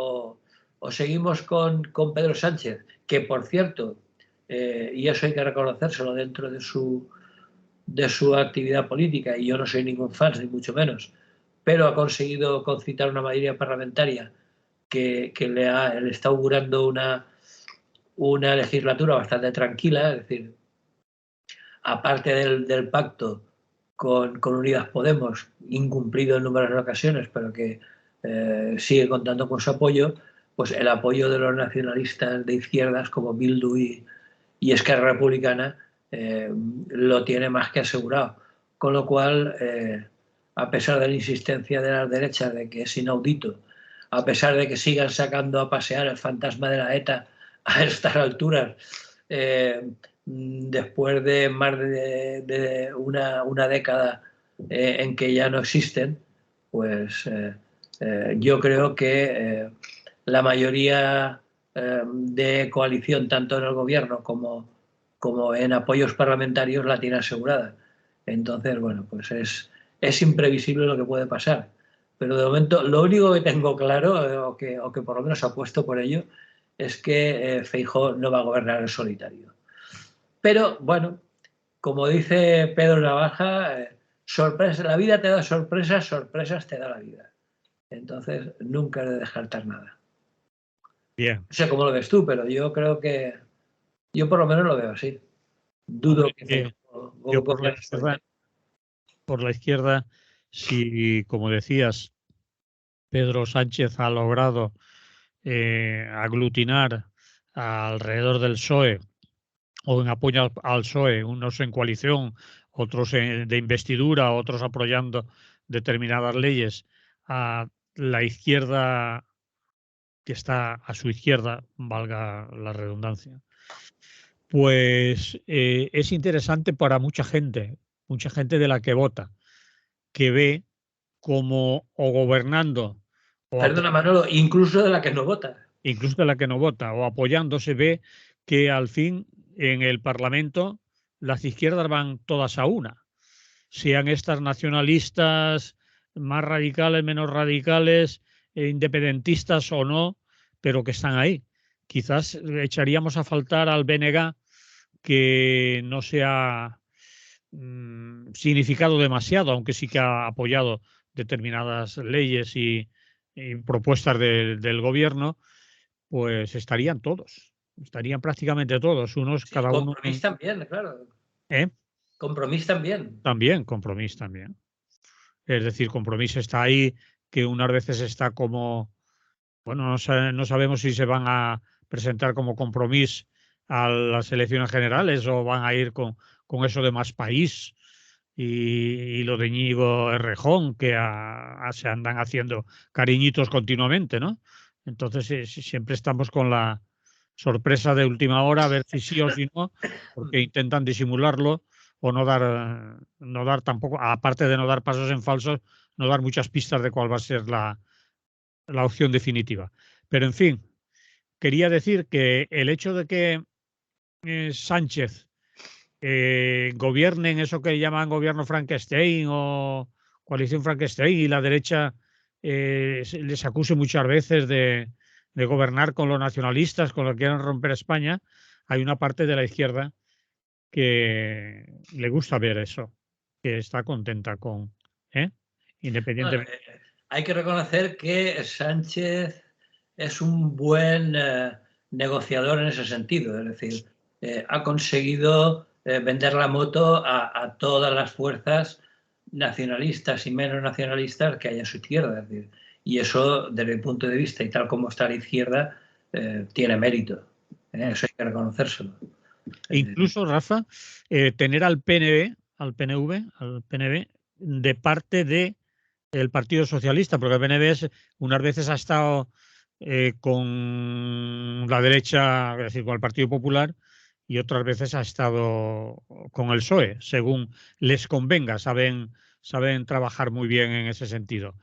o seguimos con Pedro Sánchez, que por cierto, y eso hay que reconocérselo dentro de su actividad política, y yo no soy ningún fan, ni mucho menos, pero ha conseguido concitar una mayoría parlamentaria que le está augurando una legislatura bastante tranquila, es decir, aparte del pacto con Unidas Podemos, incumplido en numerosas ocasiones, pero que sigue contando con su apoyo, pues el apoyo de los nacionalistas de izquierdas como Bildu y Esquerra Republicana lo tiene más que asegurado. Con lo cual, a pesar de la insistencia de las derechas de que es inaudito, a pesar de que sigan sacando a pasear el fantasma de la ETA a estas alturas, después de más de una década en que ya no existen, pues yo creo que la mayoría de coalición, tanto en el gobierno como en apoyos parlamentarios, la tiene asegurada. Entonces, bueno, pues es imprevisible lo que puede pasar. Pero de momento, lo único que tengo claro, o que por lo menos apuesto por ello, es que Feijóo no va a gobernar en solitario. Pero, bueno, como dice Pedro Navaja, sorpresa, la vida te da sorpresas, sorpresas te da la vida. Entonces, nunca he de descartar nada. Bien. No sé cómo lo ves tú, pero yo creo que yo por lo menos lo veo así. Dudo que yo por la izquierda, si, como decías, Pedro Sánchez ha logrado aglutinar alrededor del PSOE o en apoyo al PSOE, unos en coalición, otros de investidura, otros apoyando determinadas leyes, a la izquierda que está a su izquierda, valga la redundancia, pues es interesante para mucha gente de la que vota, que ve como o gobernando Perdona, Manolo, incluso de la que no vota. incluso de la que no vota o apoyándose, ve que al fin en el Parlamento las izquierdas van todas a una, sean estas nacionalistas más radicales, menos radicales, independentistas o no, pero que están ahí. Quizás echaríamos a faltar al BNG, que no se ha significado demasiado, aunque sí que ha apoyado determinadas leyes y propuestas del gobierno, pues estarían prácticamente todos, unos Sí, cada uno. Compromís también, claro. ¿Eh? Compromís también. También, Compromís también. Es decir, Compromís está ahí, que unas veces está como, bueno, no sabemos si se van a presentar como Compromís a las elecciones generales o van a ir con eso de Más País y lo de Íñigo Errejón, que se andan haciendo cariñitos continuamente, ¿no? Entonces siempre estamos con la sorpresa de última hora, a ver si sí o si no, porque intentan disimularlo o no dar tampoco, aparte de no dar pasos en falso, no dar muchas pistas de cuál va a ser la opción definitiva. Pero en fin, quería decir que el hecho de que Sánchez gobiernen eso que llaman gobierno Frankenstein o coalición Frankenstein y la derecha les acuse muchas veces de gobernar con los nacionalistas, con los que quieren romper España, hay una parte de la izquierda que le gusta ver eso, que está contenta con, independientemente. Hay que reconocer que Sánchez es un buen negociador en ese sentido, es decir, ha conseguido vender la moto a todas las fuerzas nacionalistas y menos nacionalistas que hay a su izquierda. Es decir, y eso, desde mi punto de vista y tal como está la izquierda, tiene mérito. Eso hay que reconocérselo. Incluso, Rafa, tener al PNV de parte del Partido Socialista, porque el PNV unas veces ha estado con la derecha, es decir, con el Partido Popular, y otras veces ha estado con el PSOE, según les convenga, saben trabajar muy bien en ese sentido.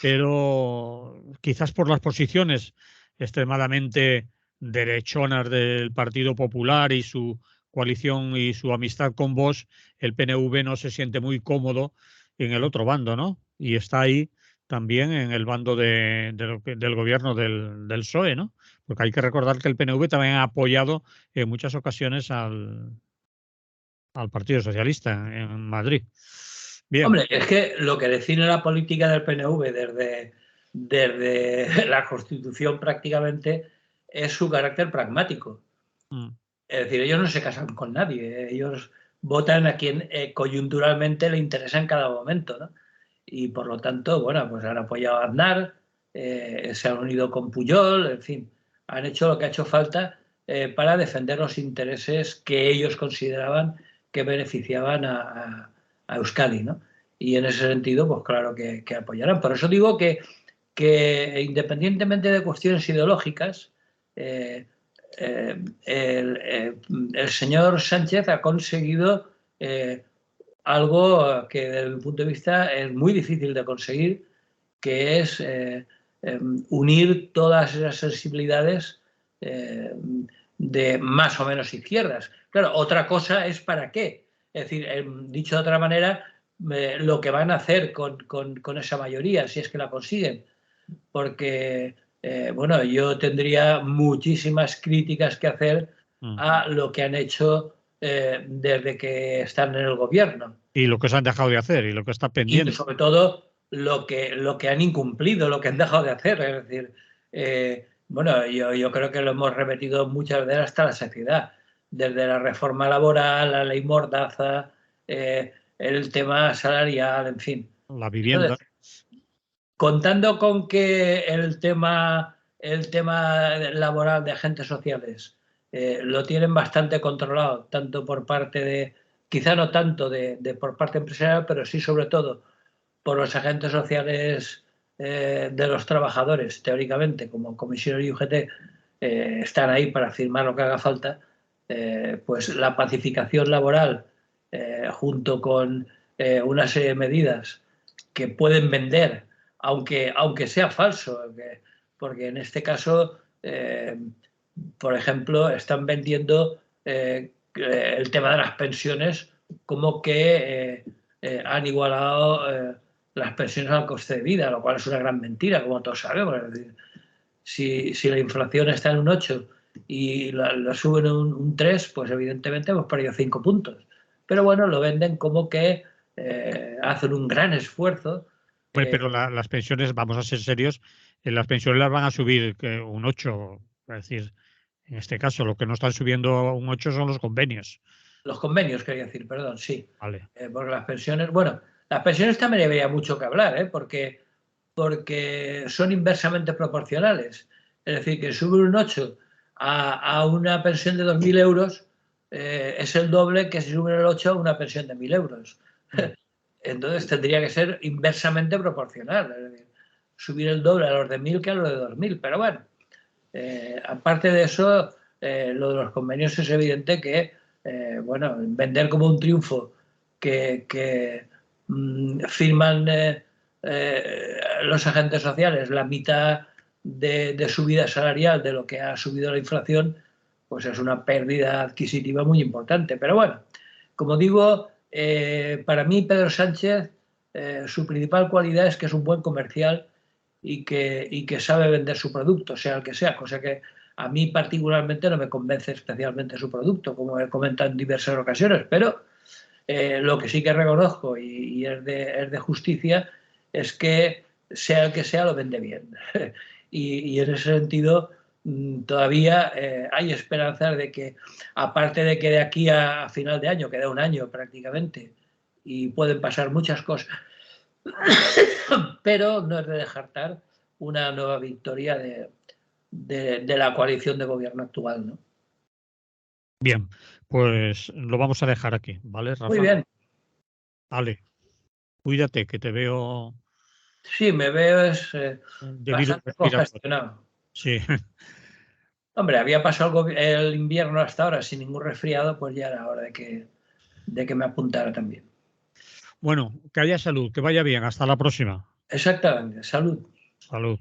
Pero quizás por las posiciones extremadamente derechonas del Partido Popular y su coalición y su amistad con Vox, el PNV no se siente muy cómodo en el otro bando, ¿no? Y está ahí también en el bando del gobierno del PSOE, ¿no? Porque hay que recordar que el PNV también ha apoyado en muchas ocasiones al Partido Socialista en Madrid. Bien. Hombre, es que lo que define la política del PNV desde la Constitución prácticamente es su carácter pragmático. Es decir, ellos no se casan con nadie, ellos votan a quien coyunturalmente le interesa en cada momento, ¿no? Y por lo tanto, bueno, pues han apoyado a Aznar, se han unido con Pujol, en fin, han hecho lo que ha hecho falta para defender los intereses que ellos consideraban que beneficiaban a Euskadi, ¿no? Y en ese sentido, pues claro que apoyarán. Por eso digo que independientemente de cuestiones ideológicas, el señor Sánchez ha conseguido algo que desde mi punto de vista es muy difícil de conseguir, que es unir todas esas sensibilidades de más o menos izquierdas. Claro, otra cosa es para qué. Es decir, dicho de otra manera, lo que van a hacer con esa mayoría, si es que la consiguen. Porque, bueno, yo tendría muchísimas críticas que hacer a lo que han hecho desde que están en el gobierno. Y lo que se han dejado de hacer y lo que está pendiente. Y sobre todo lo que han incumplido, lo que han dejado de hacer. Es decir, bueno, yo creo que lo hemos repetido muchas veces hasta la saciedad. Desde la reforma laboral, la ley Mordaza, el tema salarial, en fin. La vivienda. Entonces, contando con que el tema laboral de agentes sociales lo tienen bastante controlado, tanto por parte de, quizá no tanto por parte empresarial, pero sí sobre todo por los agentes sociales de los trabajadores, teóricamente, como comisiones y UGT, están ahí para firmar lo que haga falta, pues la pacificación laboral, junto con una serie de medidas que pueden vender, aunque sea falso, porque en este caso, por ejemplo, están vendiendo el tema de las pensiones como que han igualado las pensiones al coste de vida, lo cual es una gran mentira, como todos sabemos. Es decir, si la inflación está en un 8 y la suben un 3, pues evidentemente hemos perdido 5 puntos. Pero bueno, lo venden como que hacen un gran esfuerzo. Pero las pensiones, vamos a ser serios, las pensiones las van a subir un 8, es decir, en este caso lo que no están subiendo un 8 son los convenios. Los convenios, quería decir, perdón, sí. Vale. Porque las pensiones, bueno, las pensiones también habría mucho que hablar, porque son inversamente proporcionales. Es decir, que subir un 8 a una pensión de 2.000 euros es el doble que si suben el 8 a una pensión de 1.000 euros. Entonces tendría que ser inversamente proporcional. Es decir, subir el doble a los de 1.000 que a los de 2.000. Pero bueno, aparte de eso, lo de los convenios es evidente que, bueno, vender como un triunfo que firman los agentes sociales la mitad de subida salarial de lo que ha subido la inflación, pues es una pérdida adquisitiva muy importante. Pero bueno, como digo, para mí Pedro Sánchez, su principal cualidad es que es un buen comercial y que sabe vender su producto, sea el que sea, cosa que a mí particularmente no me convence especialmente su producto, como he comentado en diversas ocasiones, pero lo que sí que reconozco y es de justicia es que sea el que sea lo vende bien. Y en ese sentido todavía hay esperanzas de que, aparte de que de aquí a final de año, queda un año prácticamente, y pueden pasar muchas cosas, pero no es de descartar una nueva victoria de la coalición de gobierno actual, ¿no? Bien, pues lo vamos a dejar aquí, ¿vale, Muy Rafa? bien. Ale, cuídate, que te veo Sí, me veo debido bastante respiratorio. congestionado. Sí, Hombre, había pasado el invierno hasta ahora sin ningún resfriado, pues ya era hora de que me apuntara también. bueno, que haya salud, que vaya bien, hasta la próxima. Exactamente. Salud. Salud.